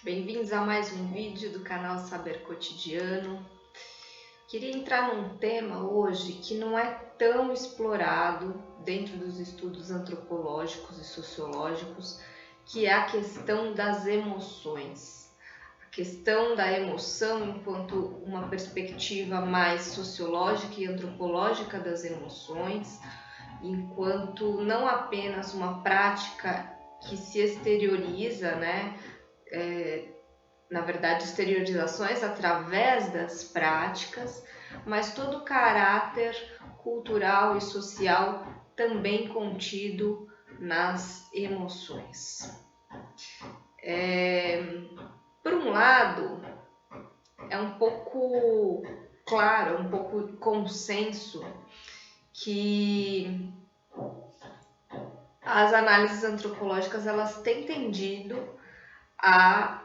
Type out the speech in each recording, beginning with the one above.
Bem-vindos a mais um vídeo do canal Saber Cotidiano. Queria entrar num tema hoje que não é tão explorado dentro dos estudos antropológicos e sociológicos, que é a questão das emoções. A questão da emoção enquanto uma perspectiva mais sociológica e antropológica das emoções, enquanto não apenas uma prática que se exterioriza, na verdade, exteriorizações através das práticas, mas todo o caráter cultural e social também contido nas emoções. Por um lado, é um pouco claro, um pouco consenso que as análises antropológicas elas têm tendido a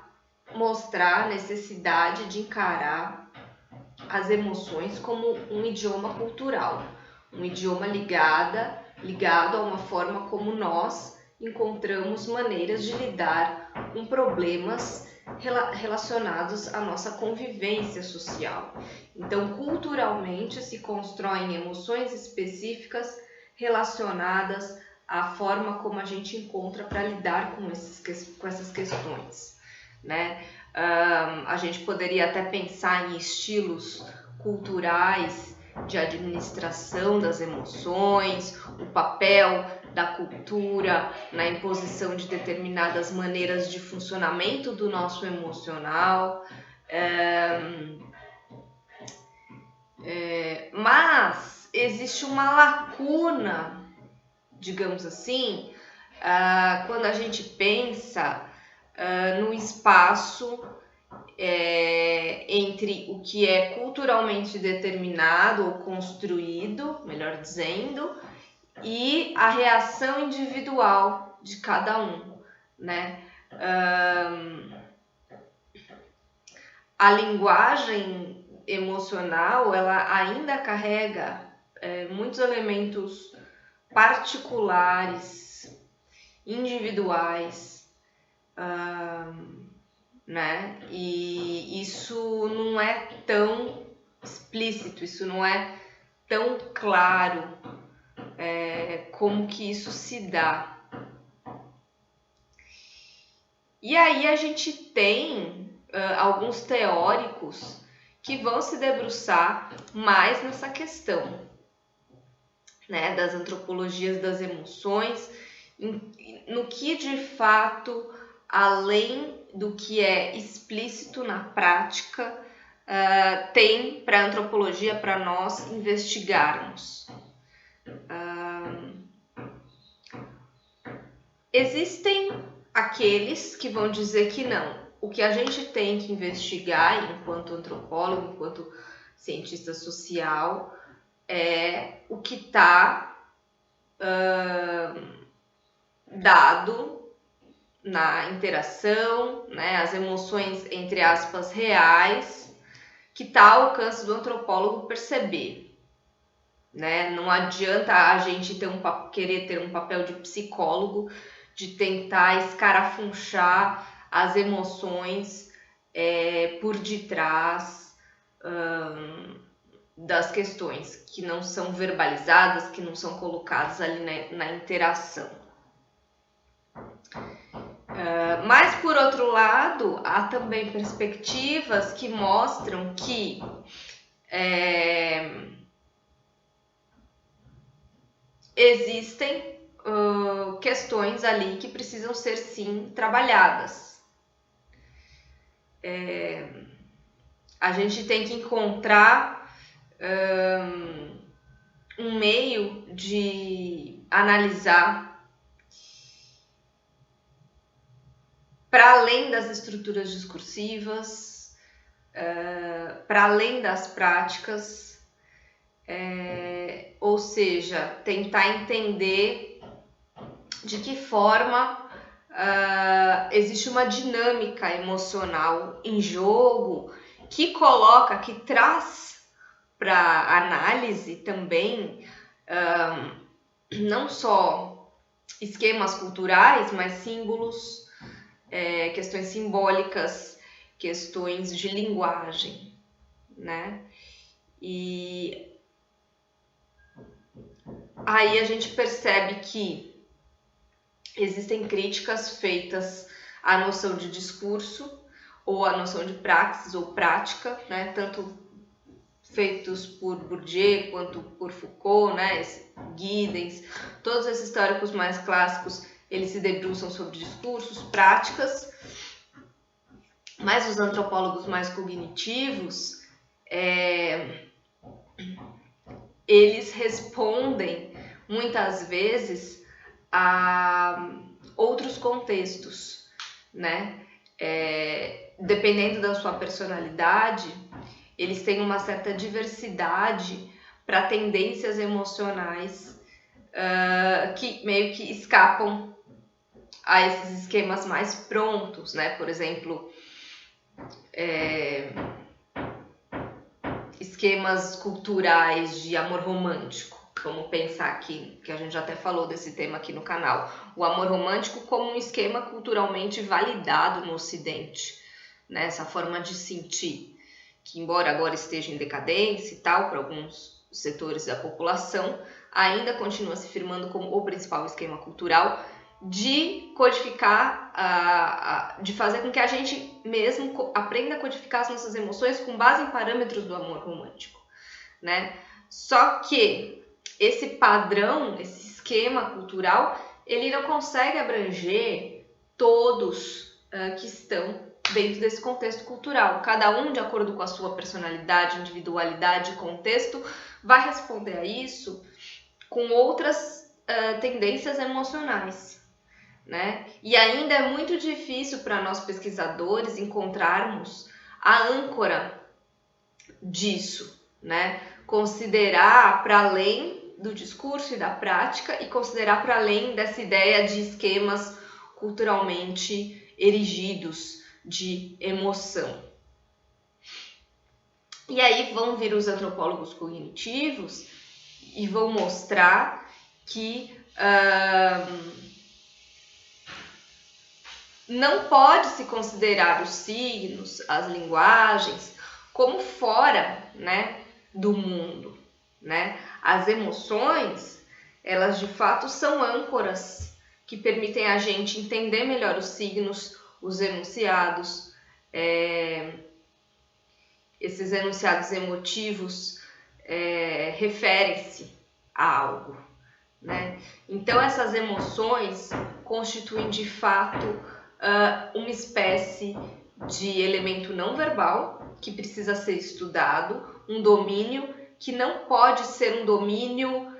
mostrar a necessidade de encarar as emoções como um idioma cultural, um idioma ligado a uma forma como nós encontramos maneiras de lidar com problemas relacionados à nossa convivência social. Então, culturalmente se constroem emoções específicas relacionadas à forma como a gente encontra para lidar com essas questões. A gente poderia até pensar em estilos culturais de administração das emoções, o papel da cultura na imposição de determinadas maneiras de funcionamento do nosso emocional, mas existe uma lacuna, digamos assim, quando a gente pensa no espaço entre o que é culturalmente determinado ou construído, melhor dizendo, e a reação individual de cada um, a linguagem emocional, ela ainda carrega muitos elementos particulares, individuais, e isso não é tão explícito, isso não é tão claro como que isso se dá. E aí a gente tem alguns teóricos que vão se debruçar mais nessa questão, das antropologias das emoções, no que de fato, além do que é explícito na prática, tem para a antropologia, para nós investigarmos. Existem aqueles que vão dizer que não. O que a gente tem que investigar enquanto antropólogo, enquanto cientista social, é o que está dado na interação, as emoções, entre aspas, reais, que está ao alcance do antropólogo perceber. Não adianta a gente querer ter um papel de psicólogo, de tentar escarafunchar as emoções por detrás das questões que não são verbalizadas, que não são colocadas ali na interação. Mas, por outro lado, há também perspectivas que mostram que existem questões ali que precisam ser, sim, trabalhadas. A gente tem que encontrar um meio de analisar para além das estruturas discursivas, para além das práticas, ou seja, tentar entender de que forma existe uma dinâmica emocional em jogo que traz para análise também não só esquemas culturais, mas símbolos, questões simbólicas, questões de linguagem, né? E aí a gente percebe que existem críticas feitas à noção de discurso ou à noção de praxis ou prática, né? Tanto feitos por Bourdieu quanto por Foucault, né? Giddens, todos esses teóricos mais clássicos, eles se debruçam sobre discursos, práticas, mas os antropólogos mais cognitivos, eles respondem muitas vezes a outros contextos, né? Dependendo da sua personalidade, eles têm uma certa diversidade para tendências emocionais que meio que escapam a esses esquemas mais prontos, né? Por exemplo, esquemas culturais de amor romântico. Vamos pensar aqui, que a gente já até falou desse tema aqui no canal. O amor romântico como um esquema culturalmente validado no Ocidente, né? Essa forma de sentir, que embora agora esteja em decadência e tal, para alguns setores da população, ainda continua se firmando como o principal esquema cultural de codificar, de fazer com que a gente mesmo aprenda a codificar as nossas emoções com base em parâmetros do amor romântico, né? Só que esse padrão, esse esquema cultural, ele não consegue abranger todos que estão dentro desse contexto cultural. Cada um, de acordo com a sua personalidade, individualidade e contexto, vai responder a isso com outras tendências emocionais, né? E ainda é muito difícil para nós pesquisadores encontrarmos a âncora disso, né? Considerar para além do discurso e da prática e considerar para além dessa ideia de esquemas culturalmente erigidos de emoção. E aí vão vir os antropólogos cognitivos e vão mostrar que não pode se considerar os signos, as linguagens, como fora, né, do mundo, né? As emoções, elas de fato são âncoras que permitem a gente entender melhor os signos, os enunciados, esses enunciados emotivos referem-se a algo, né? Então essas emoções constituem de fato uma espécie de elemento não verbal que precisa ser estudado, um domínio que não pode ser um domínio,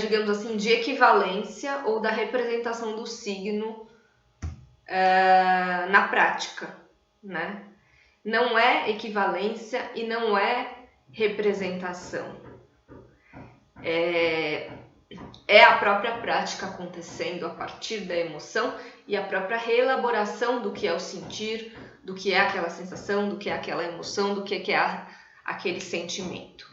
digamos assim, de equivalência ou da representação do signo na prática, né? Não é equivalência e não é representação. É a própria prática acontecendo a partir da emoção e a própria reelaboração do que é o sentir, do que é aquela sensação, do que é aquela emoção, do que é aquele sentimento.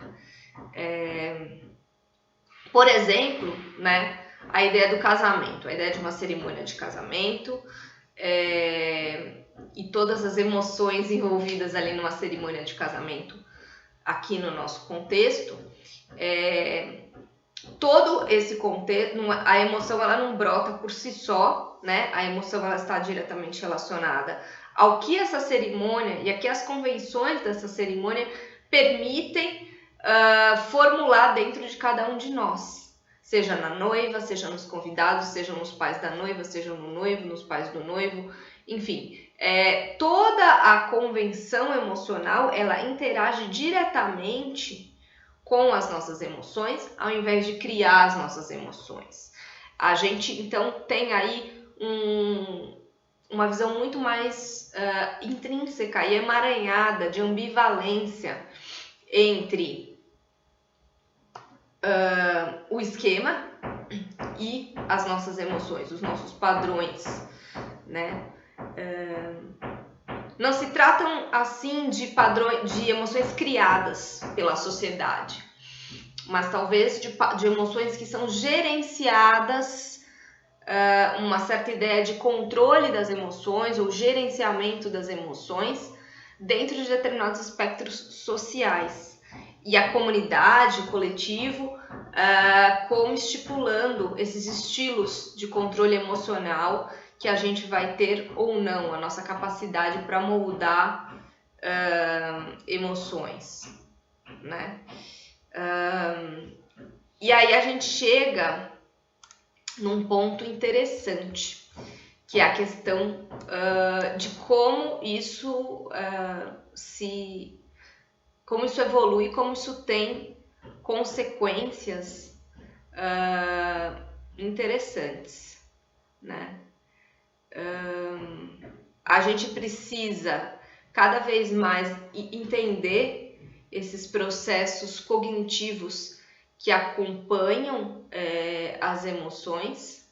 Por exemplo, né, a ideia do casamento, a ideia de uma cerimônia de casamento e todas as emoções envolvidas ali numa cerimônia de casamento aqui no nosso contexto, todo esse contexto, a emoção ela não brota por si só, né? A emoção ela está diretamente relacionada ao que essa cerimônia e aqui as convenções dessa cerimônia permitem formular dentro de cada um de nós, seja na noiva, seja nos convidados, seja nos pais da noiva, seja no noivo, nos pais do noivo, enfim, toda a convenção emocional ela interage diretamente com as nossas emoções, ao invés de criar as nossas emoções. A gente, então, tem aí uma visão muito mais intrínseca e emaranhada de ambivalência entre o esquema e as nossas emoções, os nossos padrões, né? Não se tratam assim de padrões, de emoções criadas pela sociedade, mas talvez de emoções que são gerenciadas uma certa ideia de controle das emoções ou gerenciamento das emoções dentro de determinados espectros sociais. E a comunidade, o coletivo, como estipulando esses estilos de controle emocional que a gente vai ter ou não, a nossa capacidade para moldar emoções, né? E aí a gente chega num ponto interessante, que é a questão de como isso como isso evolui, como isso tem consequências interessantes, né? A gente precisa cada vez mais entender esses processos cognitivos que acompanham as emoções.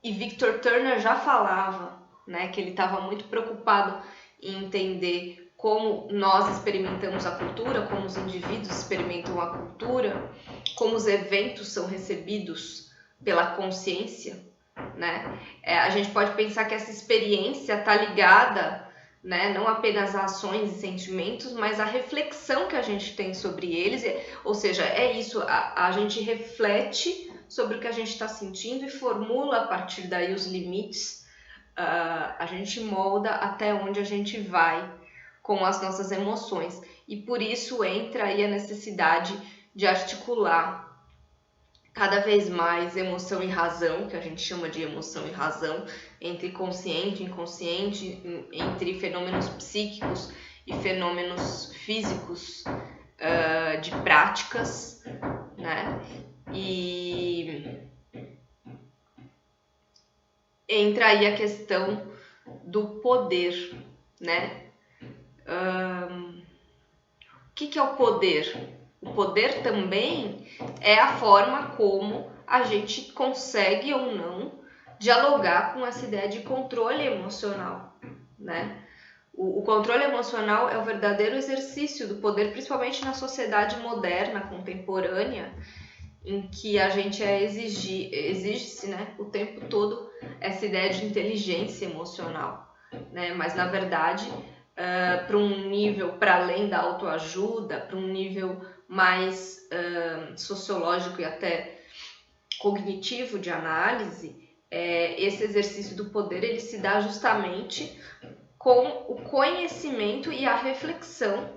E Victor Turner já falava, né, que ele estava muito preocupado em entender como nós experimentamos a cultura, como os indivíduos experimentam a cultura, como os eventos são recebidos pela consciência, né? A gente pode pensar que essa experiência está ligada, né, não apenas a ações e sentimentos, mas a reflexão que a gente tem sobre eles, ou seja, é isso, a gente reflete sobre o que a gente está sentindo e formula a partir daí os limites, a gente molda até onde a gente vai com as nossas emoções. E por isso entra aí a necessidade de articular cada vez mais emoção e razão, que a gente chama de emoção e razão, entre consciente e inconsciente, entre fenômenos psíquicos e fenômenos físicos, de práticas, né? E entra aí a questão do poder, né? O que é o poder? O poder também é a forma como a gente consegue ou não dialogar com essa ideia de controle emocional, né? O controle emocional é o verdadeiro exercício do poder, principalmente na sociedade moderna, contemporânea, em que a gente exige-se, né, o tempo todo essa ideia de inteligência emocional, né? Mas na verdade, para um nível para além da autoajuda, para um nível mais sociológico e até cognitivo de análise, esse exercício do poder ele se dá justamente com o conhecimento e a reflexão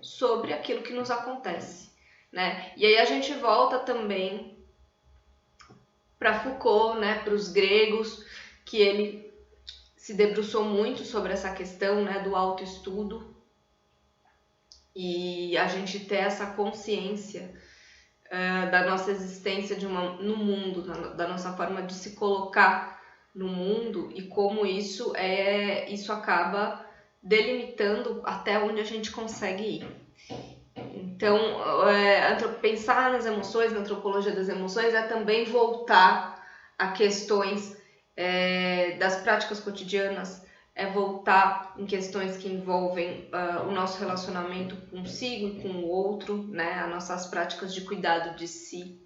sobre aquilo que nos acontece, né? E aí a gente volta também para Foucault, né, para os gregos, que ele se debruçou muito sobre essa questão, né, do autoestudo, e a gente ter essa consciência da nossa existência no mundo, da nossa forma de se colocar no mundo e como isso acaba delimitando até onde a gente consegue ir. Então, pensar nas emoções, na antropologia das emoções, é também voltar a questões das práticas cotidianas, é voltar em questões que envolvem o nosso relacionamento consigo e com o outro, né? As nossas práticas de cuidado de si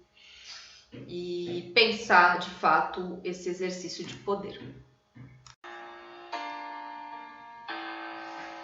e pensar, de fato, esse exercício de poder.